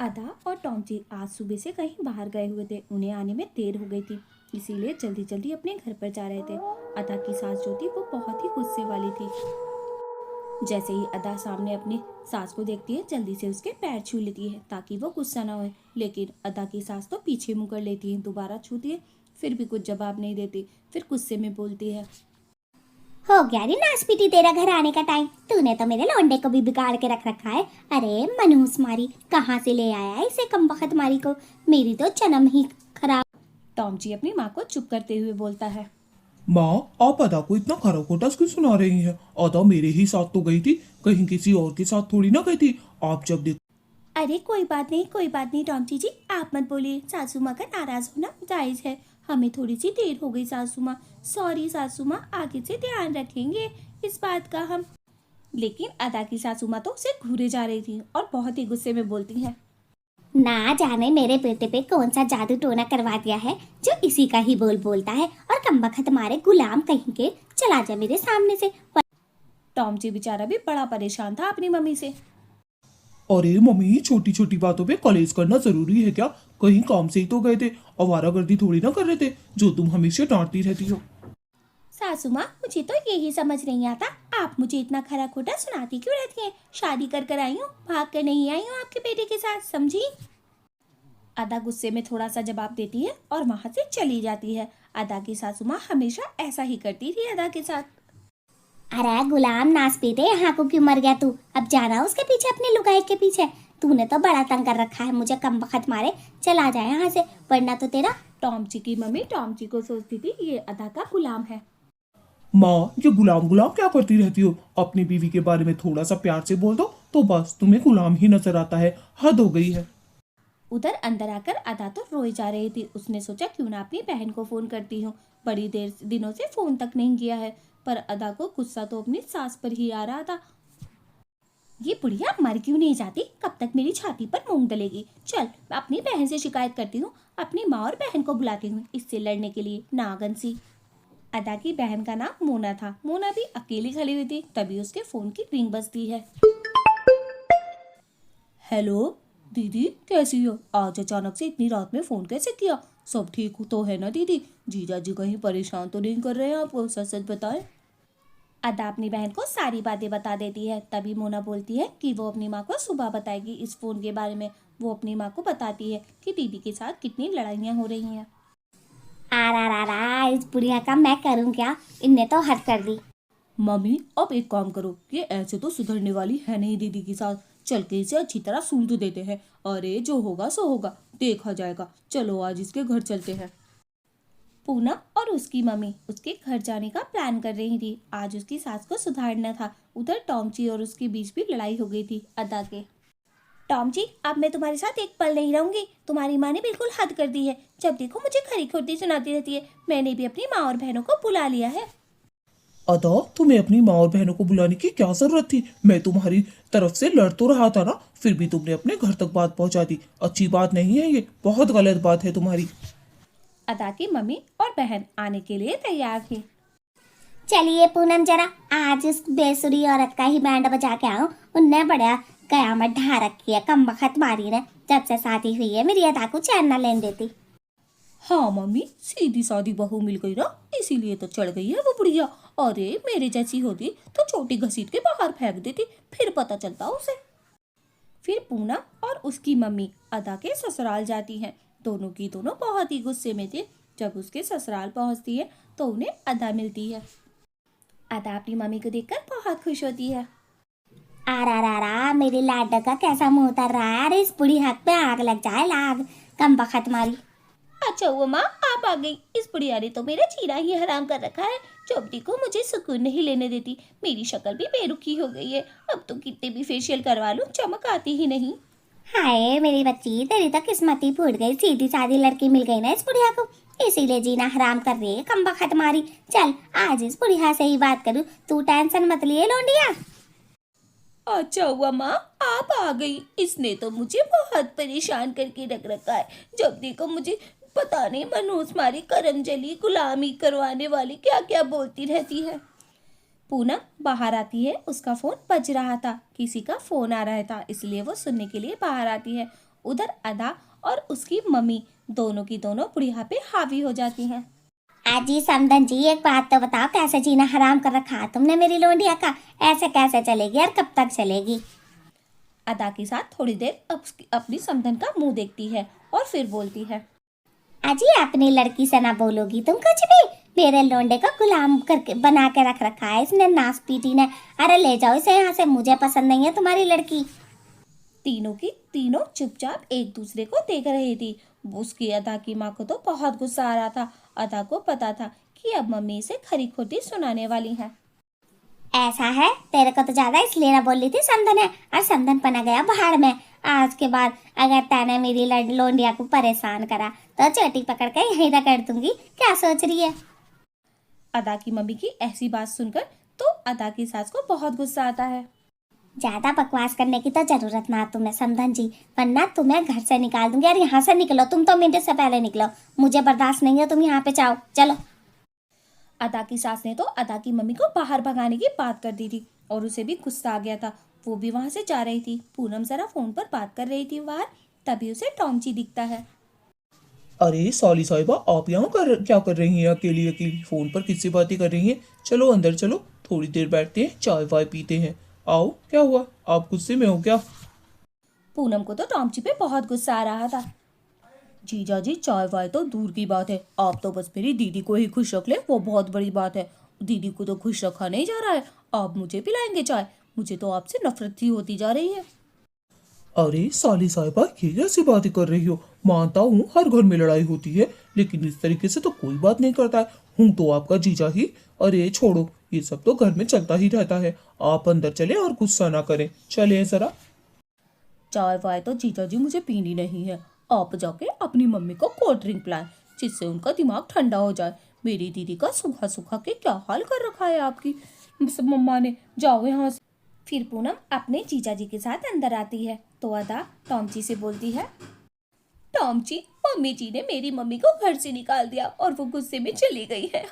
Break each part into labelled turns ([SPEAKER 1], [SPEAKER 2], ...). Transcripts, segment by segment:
[SPEAKER 1] अदा और टॉन्टी आज सुबह से कहीं बाहर गए हुए थे। उन्हें आने में देर हो गई थी, इसीलिए जल्दी जल्दी अपने घर पर जा रहे थे। अदा की सास जो थी वो बहुत ही गुस्से वाली थी। जैसे ही अदा सामने अपनी सास को देखती है, जल्दी से उसके पैर छू लेती है ताकि वो गुस्सा ना होए। लेकिन अदा की सास तो पीछे मुँह कर लेती है, दोबारा छूती है, फिर भी कुछ जवाब नहीं देती। फिर गुस्से में बोलती है,
[SPEAKER 2] हो गया रे नासपीटी, तेरा घर आने का टाइम। तूने तो मेरे लौंडे को भी बिगाड़ के रख रखा है। अरे मनहूस मारी, कहाँ से ले आया है इसे कमबख्त मारी को। मेरी तो जन्म ही खराब।
[SPEAKER 1] टॉम अपनी माँ को चुप करते हुए बोलता है,
[SPEAKER 3] माँ, आप अदा को इतना खरा खोटा क्यों सुना रही हैं? अदा मेरे ही साथ तो गई थी, कहीं किसी और के साथ थोड़ी ना गई थी। आप जब देख
[SPEAKER 1] अरे कोई बात नहीं, कोई बात नहीं टॉन्टी जी, आप मत बोलिए। सासू माँ का नाराज होना जायज़ है। हमें थोड़ी सी देर हो गई सासू माँ। सॉरी सासू माँ, आगे से ध्यान रखेंगे इस बात का हम। लेकिन अदा की सासू माँ तो उसे घूरे जा रही थी और बहुत ही गुस्से में बोलती हैं,
[SPEAKER 2] ना जाने मेरे बेटे पे कौन सा जादू टोना करवा दिया है जो इसी का ही बोल बोलता है। और कमबख्त मारे गुलाम कहीं के, चला जा मेरे सामने से।
[SPEAKER 1] टॉम जी बेचारा भी बड़ा परेशान था अपनी मम्मी से।
[SPEAKER 3] अरे मम्मी, छोटी छोटी बातों पे कॉलेज करना जरूरी है क्या? कहीं काम से ही तो गए थे, आवारागर्दी थोड़ी ना कर रहे थे जो तुम हमेशा डांटती रहती हो।
[SPEAKER 1] सासू माँ, मुझे तो यही समझ नहीं आता, आप मुझे इतना खरा खोटा सुनाती क्यों रहती हैं? शादी कर कर आई हूँ, भाग कर नहीं आई हूँ आपके बेटे के साथ, समझी? अदा गुस्से में थोड़ा सा जवाब देती है और वहां से चली जाती है। अदा की सासू माँ हमेशा ऐसा ही करती थी अदा के साथ।
[SPEAKER 2] अरे गुलाम नासपीटे, यहाँ को क्यों मर गया तू? अब जाना उसके पीछे, अपने लुगाई के पीछे। तूने तो बड़ा तंग कर रखा है मुझे कमबख्त मारे। चला जाए यहाँ से, वरना तो तेरा।
[SPEAKER 1] टॉम जी की मम्मी टॉम जी को सोचती थी ये अदा का गुलाम है।
[SPEAKER 3] माँ, ये गुलाम गुलाम क्या करती रहती हो? अपनी बीवी के बारे में थोड़ा सा प्यार से बोल दो तो बस तुम्हें गुलाम ही नजर आता है। हद हो गई है।
[SPEAKER 1] उधर अंदर आकर अदा तो रोई जा रही थी। उसने सोचा क्यों ना अपनी बहन को फोन करती हूँ, बड़ी देर दिनों से फोन तक नहीं किया है। पर अदा को गुस्सा तो अपनी सास पर ही आ रहा था। ये बुढ़िया मर क्यों नहीं जाती, कब तक मेरी छाती पर मूंग डलेगी। चल अपनी बहन से शिकायत करती हूँ, अपनी माँ और बहन को बुलाती हूँ इससे लड़ने के लिए, नागन सी। अदा की बहन का नाम मोना था। मोना भी अकेली खड़ी हुई थी, तभी उसके फोन की रिंग बजती है। हेलो दीदी, कैसी हो? आज अचानक से इतनी रात में फोन कैसे किया? सब ठीक तो है ना दीदी? जीजा जी कहीं परेशान तो नहीं कर रहे हैं आपको? सच सच बताएं। अदा अपनी बहन को सारी बातें बता देती है। तभी मोना बोलती है कि वो अपनी माँ को सुबह बताएगी इस फोन के बारे में। वो अपनी माँ को बताती है कि दीदी के साथ कितनी लड़ाइयाँ हो रही हैं।
[SPEAKER 2] आ इस बुढ़िया का मैं करूँ क्या? इनने तो हद कर दी।
[SPEAKER 1] मम्मी अब एक काम करो, ये ऐसे तो सुधरने वाली है नहीं दीदी के साथ। चल के इसे अच्छी तरह सूंध देते हैं। अरे जो होगा सो होगा, देखा जाएगा। चलो आज इसके घर चलते हैं। पूनम और उसकी मम्मी उसके घर जाने का प्लान कर रही थी। आज उसकी सास को सुधारना था। उधर टॉमची और उसके बीच भी लड़ाई हो गई थी अदा के। टॉमची, अब मैं तुम्हारे साथ एक पल नहीं रहूंगी। तुम्हारी माँ ने बिल्कुल हद कर दी है। जब देखो मुझे खरी खोटी सुनाती रहती है। मैंने भी अपनी माँ और बहनों को बुला लिया है।
[SPEAKER 3] अदा, तुम्हें अपनी माँ और बहनों को बुलाने की क्या जरूरत थी? मैं तुम्हारी तरफ से लड़ तो रहा था ना, फिर भी तुमने अपने घर तक बात पहुंचा दी। अच्छी बात नहीं है, ये बहुत गलत बात है तुम्हारी।
[SPEAKER 1] अदा की मम्मी और बहन आने के लिए तैयार थी।
[SPEAKER 2] चलिए पूनम, जरा आज इस बेसुरी औरत का ही बैंड बजा के आओ। उनने बड़ा कयामत ढा रखी है कमबख्त मारी ने। जब से शादी हुई है मेरी अदा को चैन न लेने देती।
[SPEAKER 1] हाँ मम्मी, सीधी सादी बहू मिल गई ना, इसीलिए तो चढ़ गई है वो बुढ़िया। अरे मेरे जैसी होती तो चोटी घसीट के बाहर फेंक देती, फिर पता चलता उसे। फिर पूनम और उसकी मम्मी अदा के ससुराल जाती हैं। दोनों की दोनों बहुत ही गुस्से में थे। जब उसके ससुराल पहुंचती है तो उन्हें अदा मिलती है। अदा अपनी मम्मी को देखकर बहुत खुश होती है।
[SPEAKER 2] मेरी लाडा का कैसा मुंह उतर रहा है। अरे इस बुढ़ी हक पे आग लग जाए, लाग कमबख्त मारी।
[SPEAKER 1] अच्छा हुआ माँ आप आ गई। इस बुढ़िया ने तो मेरा जीना ही हराम कर रखा है। चोपड़ी को मुझे सुकून नहीं लेने देती। मेरी शक्ल भी बेरुखी हो गई है। अब तो कितने भी फेशियल करवा लूं, चमक आती ही नहीं।
[SPEAKER 2] हाय मेरी बच्ची, तेरी तो किस्मत ही फूट गई। सीधी सादी लड़की मिल गई ना इस बुढ़िया को, इसीलिए जीना हराम कर रही है कमबख्त मारी। चल आज इस बुढ़िया से ही बात करूँ, तू टेंशन मत लिए लोंडिया।
[SPEAKER 1] अच्छा हुआ माँ आप आ गई। इसने तो मुझे बहुत परेशान करके रख रखा है। जब देखो मुझे पता नहीं मनहूस मारी, करम जली, गुलामी करवाने वाली क्या क्या बोलती रहती है। पूनम बाहर आती है। उसका फोन बज रहा था, किसी का फोन आ रहा था, इसलिए वो सुनने के लिए बाहर आती है। उधर अदा और उसकी मम्मी दोनों की दोनों बुढ़िया पे हावी हो जाती हैं।
[SPEAKER 2] अजी समधन जी, एक बात तो बताओ, कैसे जीना हराम कर रखा है तुमने मेरी लोंडिया का? ऐसे कैसे चलेगी और कब तक चलेगी?
[SPEAKER 1] अदा के साथ थोड़ी देर अपनी समधन का मुंह देखती है और फिर बोलती है,
[SPEAKER 2] अजी अपनी लड़की से ना बोलोगी तुम कुछ भी। मेरे लोंडे को गुलाम करके बना के रख रखा है इसने, नास पीटी ने। अरे ले जाओ इसे यहाँ से, मुझे पसंद नहीं है तुम्हारी लड़की।
[SPEAKER 1] तीनों की तीनों चुपचाप एक दूसरे को देख रही थी। उसकी अदा की माँ को तो बहुत गुस्सा आ रहा था। अदा को पता था कि अब मम्मी इसे खरी खोटी सुनाने वाली है।
[SPEAKER 2] ऐसा है, तेरे को तो ज्यादा इसलिए ना बोल रही थी समधन है, और समधन पना गया भाड़ में। आज के बाद अगर तैने मेरी लोंडिया को परेशान करा तो चोटी पकड़ के यहीं रगड़ दूंगी। क्या सोच रही है?
[SPEAKER 1] अदा की मम्मी की ऐसी बात सुनकर तो अदा की सास को बहुत गुस्सा आता है।
[SPEAKER 2] ज्यादा बकवास करने की तो जरूरत ना तुम्हें समधन जी, वरना तुम्हें घर से निकाल दूंगी। और यहाँ से निकलो, तुम तो मिनट से पहले निकलो, मुझे बर्दाश्त नहीं है। तुम यहाँ पे जाओ, चलो।
[SPEAKER 1] अदा की सास ने तो अदा की मम्मी को बाहर भगाने की बात कर दी थी और उसे भी गुस्सा आ गया था। वो भी वहां से जा रही थी। पूनम जरा फोन पर बात कर रही थी बाहर, तभी उसे टॉमची दिखता है।
[SPEAKER 3] अरे सॉली साहिबा, आप यहाँ क्या कर रही हैं? अकेली अकेली फोन पर किससे बातें कर रही हैं? चलो अंदर चलो, थोड़ी देर बैठते हैं, चाय वाय पीते हैं। आओ, क्या हुआ? आप गुस्से में हो क्या?
[SPEAKER 1] पूनम को तो टॉमची पे बहुत गुस्सा आ रहा था। जीजा जी, चाय वाय तो दूर की बात है, आप तो बस मेरी दीदी को ही खुश रख ले, वो बहुत बड़ी बात है। दीदी को तो खुश रखा नहीं जा रहा है, आप मुझे पिलाएंगे चाय? मुझे तो आपसे नफरत सी होती जा रही है।
[SPEAKER 3] अरे साली साहिबा, ये कैसी बातें कर रही हो? मानता हूँ हर घर में लड़ाई होती है, लेकिन इस तरीके से तो कोई बात नहीं करता है। हूँ तो आपका जीजा ही। अरे छोड़ो, ये सब तो घर में चलता ही रहता है। आप अंदर चले और गुस्सा ना करें, चले जरा।
[SPEAKER 1] चाय वाय तो जीजा जी मुझे पीनी नहीं है, आप जाके अपनी मम्मी को कोल्ड ड्रिंक पिलाएं, जिससे उनका दिमाग ठंडा हो जाए। मेरी दीदी का सूखा सूखा के क्या हाल कर रखा है आपकी मम्मा ने। जाओ यहाँ से। फिर पूनम अपने जीजा जी के साथ अंदर आती है तो अदा टॉमची से बोलती है, टॉमची, मम्मी जी ने मेरी मम्मी को घर से निकाल दिया और वो गुस्से में चली गई है।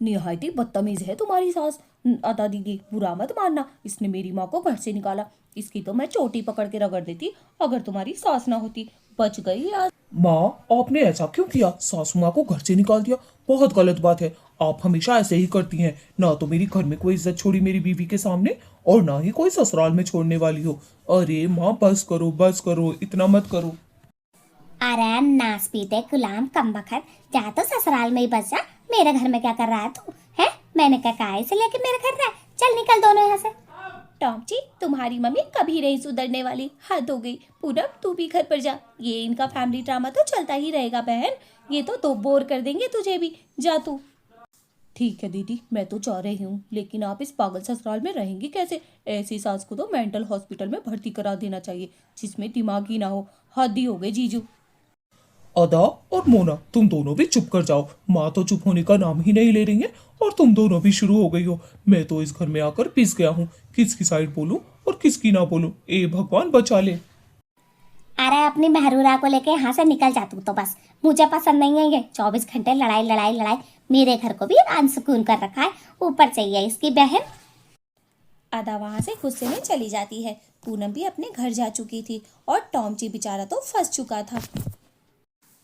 [SPEAKER 1] निहायत ही बदतमीज है तुम्हारी सास। अदा दीदी, बुरा मत मानना, इसने मेरी माँ को घर से निकाला। इसकी तो मैं चोटी पकड़ के रगड़ देती अगर तुम्हारी सास ना होती। बच गई आज।
[SPEAKER 3] माँ, आपने ऐसा क्यों किया? सासू माँ को घर से निकाल दिया, बहुत गलत बात है। आप हमेशा ऐसे ही करती हैं। ना तो मेरी घर में कोई इज्जत छोड़ी मेरी बीवी के सामने, और ना ही कोई ससुराल में छोड़ने वाली हो। अरे माँ, बस करो, इतना मत करो।
[SPEAKER 2] अरे नास पीते गुलाम कम बखत, जा तो ससुराल में ही बस जा। मेरे घर में क्या कर रहा है तू? है, मैंने क्या कहा इसे लेके मेरे घर रहा है? चल निकल दोनों यहाँ से।
[SPEAKER 1] टॉमची, तुम्हारी मम्मी कभी नहीं सुधरने वाली, हद हो गई। पूनम, तू भी घर पर जा, ये इनका फैमिली ड्रामा तो चलता ही रहेगा बहन। ये तो बोर कर देंगे तुझे भी। जा तू। ठीक है दीदी, मैं तो जा रही हूँ, लेकिन आप इस पागल ससुराल में रहेंगी कैसे? ऐसी सास को तो मेंटल हॉस्पिटल में भर्ती करा देना चाहिए, जिसमें दिमाग ही ना हो। हद ही हो गई जीजू।
[SPEAKER 3] अदा और मोना, तुम दोनों भी चुप कर जाओ। माँ तो चुप होने का नाम ही नहीं ले रही है, और तुम दोनों भी शुरू हो गई हो। मैं तो इस घर में आकर पिस गया हूँ, किसकी साइड बोलूं और किसकी ना बोलूं। ए भगवान, बचा ले।
[SPEAKER 2] अरे अपनी महरूरा को लेके यहाँ से निकल जा तू तो बस। मुझे पसंद नहीं है ये 24 घंटे लड़ाई लड़ाई लड़ाई। मेरे घर को भी अनसुकून कर रखा है, ऊपर चाहिए इसकी बहन।
[SPEAKER 1] अदा वहां से गुस्से में चली जाती है। पूनम भी अपने घर जा चुकी थी और टॉमची बेचारा तो फंस चुका था।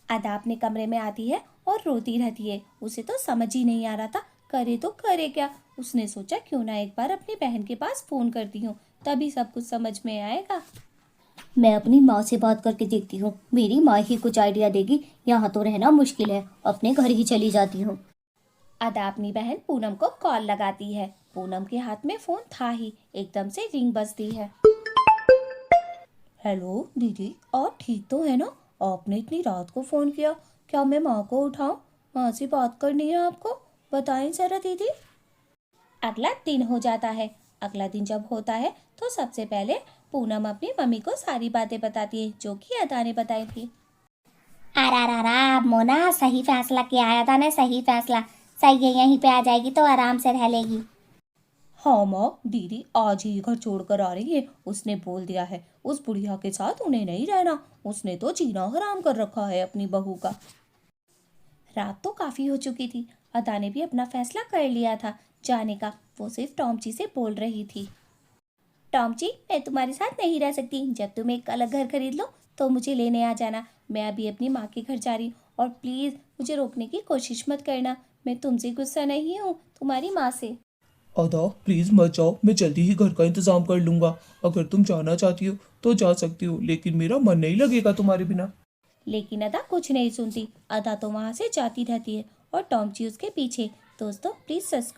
[SPEAKER 1] अदा अपने कमरे में आती है और रोती रहती है। उसे तो समझ ही नहीं आ रहा था करे तो करे क्या। उसने सोचा क्यों ना एक बार अपनी बहन के पास फोन करती हूँ, तभी सब कुछ समझ में आएगा। मैं अपनी माँ से बात करके देखती हूँ, मेरी माँ ही कुछ आइडिया देगी। यहाँ तो रहना मुश्किल है, अपने घर ही चली जाती हूँ। अदा अपनी बहन पूनम को कॉल लगाती है। पूनम के हाथ में फोन था ही, एकदम से रिंग बजती है। हेलो दीदी, आप ठीक तो है ना? आपने इतनी रात को फोन किया, क्या मैं माँ को उठाऊं? माँ से बात करनी है आपको, बताएं जरा दीदी। अगला दिन हो जाता है। अगला दिन जब होता है तो सबसे पहले पूनम अपनी मम्मी को सारी बातें बताती है जो कि अदा ने बताई थी।
[SPEAKER 2] अरा मोना, सही फैसला किया है था ने, सही फैसला। सही है, यहीं पे आ जाएगी तो आराम से रह लेगी।
[SPEAKER 1] हाँ माँ, दीदी आज ही घर छोड़कर आ रही है। उसने बोल दिया है उस बुढ़िया के साथ उन्हें नहीं रहना। उसने तो जीना हराम कर रखा है अपनी बहू का। रात तो काफी हो चुकी थी। अदा ने भी अपना फैसला कर लिया था जाने का। वो सिर्फ टॉमची से बोल रही थी, टॉमची, मैं तुम्हारे साथ नहीं रह सकती। जब तुम एक अलग घर खरीद लो तो मुझे लेने आ जाना। मैं अभी अपनी माँ के घर जा रही हूँ, और प्लीज़ मुझे रोकने की कोशिश मत करना। मैं तुमसे गुस्सा नहीं हूँ, तुम्हारी माँ से।
[SPEAKER 3] अदा प्लीज मत जाओ, मैं जल्दी ही घर का इंतजाम कर लूंगा। अगर तुम जाना चाहती हो तो जा सकती हो, लेकिन मेरा मन नहीं लगेगा तुम्हारे बिना।
[SPEAKER 1] लेकिन अदा कुछ नहीं सुनती। अदा तो वहाँ से जाती रहती है और टॉम जी उसके पीछे। दोस्तों प्लीज़ सब्सक्राइब